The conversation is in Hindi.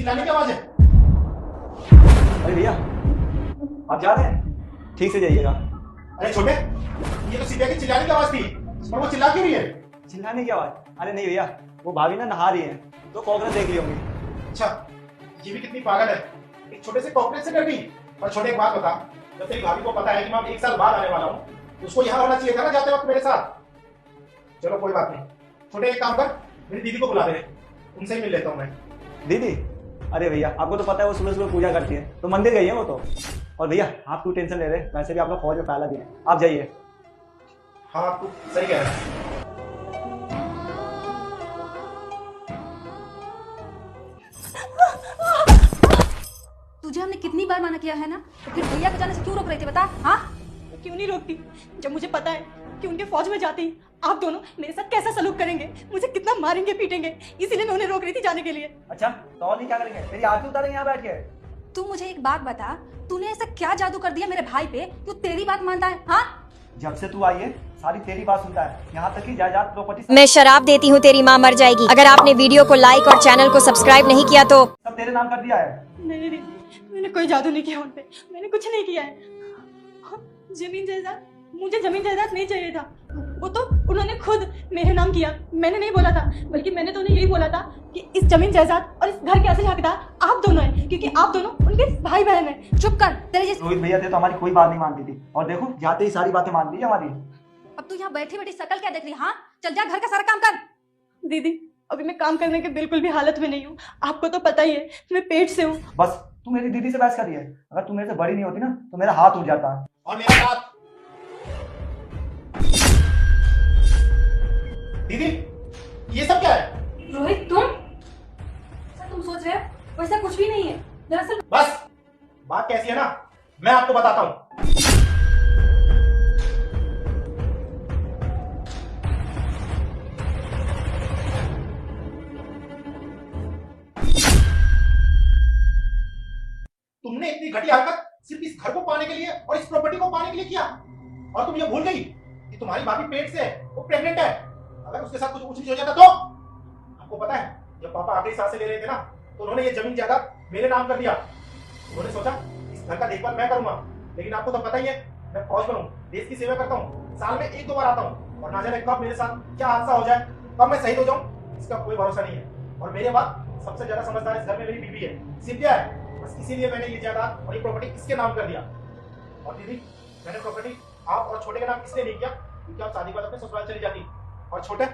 चिल्लाने की आवाज है। अरे भैया आप जा रहे हैं, ठीक से जाइएगा। अरे छोटे, ये तो सीधे की चिल्लाने की आवाज थी, पर वो चिल्ला क्यों रही है? चिल्लाने की आवाज? अरे नहीं भैया, वो भाभी ना नहा रही है तो कॉकरोच देख ली होंगी। अच्छा, ये भी कितनी पागल है, एक छोटे से कॉकरोच से डर गई। और छोटे एक बात बता, जब तेरी भाभी को पता है कि मैं 1 साल बाद आने वाला हूँ, तो उसको यहाँ होना चाहिए था ना जाते वक्त मेरे साथ। चलो कोई बात नहीं, छोटे एक काम कर, मेरी दीदी को बुला दे, उनसे ही मिल लेता हूँ मैं। दीदी? अरे भैया आपको तो पता है वो सुबह सुबह पूजा करती है, तो मंदिर गई है वो तो। और भैया आप क्यों टेंशन ले रहे हैं, वैसे भी आप लोग फौज में पहला दिन है, आप जाइए। हाँ तू सही कह रहा है। तुझे हमने कितनी बार मना किया है ना, तो फिर भैया को जाने से क्यों रोक रही थी बता? हाँ, क्यों नहीं रोकती जब मुझे पता है कि उनके फौज में जाते ही आप दोनों मेरे साथ कैसा सलूक करेंगे, मुझे कितना मारेंगे पीटेंगे, इसीलिए मैं उन्हें रोक रही थी जाने के लिए। अच्छा तो और नहीं क्या करेंगे, तेरी आरती उतारेंगे यहाँ बैठ के। तू मुझे एक बात बता, तूने ऐसा क्या जादू कर दिया मेरे भाई पे, तू तेरी बात मानता है? हाँ, जब से तू आई है सारी तेरी बात सुनता है, यहाँ तक कि जायदाद प्रॉपर्टी मैं शराब देती हूँ तेरी माँ मर जाएगी। अगर आपने वीडियो को लाइक और चैनल को सब्सक्राइब नहीं किया तो सब तेरे नाम कर दिया है। नहीं नहीं, मैंने कोई जादू नहीं किया उन पे, मैंने कुछ नहीं किया है। जमीन जायदाद, मुझे जमीन जायदाद नहीं चाहिए था, वो तो उन्होंने खुद मेरे नाम किया, मैंने नहीं बोला था। बल्कि मैंने तो उन्हें यही बोला था कि इस जमीन जायदाद और इस घर के असली हकदार आप दोनों हैं, क्योंकि आप दोनों उनके भाई बहन हैं। चुप कर, तेरे जैसे। रोहित भैया थे तो हमारी कोई बात नहीं मानती थी, और देखो जाते ही सारी बातें मान ली हमारी। अब तू यहाँ बैठी बैठी शकल क्या देख रही? हाँ, चल जा घर का सारा काम कर। दीदी अभी मैं काम करने के बिल्कुल भी हालत में नहीं हूँ, आपको तो पता ही है मैं पेट से हूँ। बस तू मेरी दीदी से बहस करी है, अगर तू मेरे से बड़ी नहीं होती ना तो मेरा हाथ उठ जाता। और मेरा साथ। दीदी ये सब क्या है? रोहित तुम सोच रहे हो वैसा कुछ भी नहीं है दरअसल। बस, बात कैसी है ना मैं आपको बताता हूँ। तुमने इतनी घटिया हरकत सिर्फ इस घर को पाने के लिए और इस प्रॉपर्टी को पाने के लिए किया, और तुम ये भूल गई कि तुम्हारी भाभी पेट से है, वो प्रेग्नेंट है। अगर उसके साथ कुछ ऊंच नीच हो जाता तो? आपको पता है जब पापा आखिरी सांसें ले रहे थे ना, तो उन्होंने ये जमीन जायदाद मेरे नाम कर दिया। उन्होंने सोचा इस घर का देखभाल मैं करूंगा, लेकिन आपको तो पता ही है मैं फौज में हूँ, देश की सेवा करता हूँ, साल में 1-2 बार आता हूँ, और ना जाने कब मेरे साथ क्या हादसा हो जाए, कब मैं शहीद हो जाऊँ, इसका कोई भरोसा नहीं है। और मेरे बाद सबसे ज्यादा समझदार इस घर में मेरी बीवी है, सिद्धिया है। बस इसीलिए मैंने ये जायदाद और ये प्रॉपर्टी इसके नाम कर दिया। और दीदी मैंने प्रॉपर्टी आप और छोटे के नाम इसलिए नहीं किया क्योंकि आप शादी के बाद अपने ससुराल चली जाती, और छोटे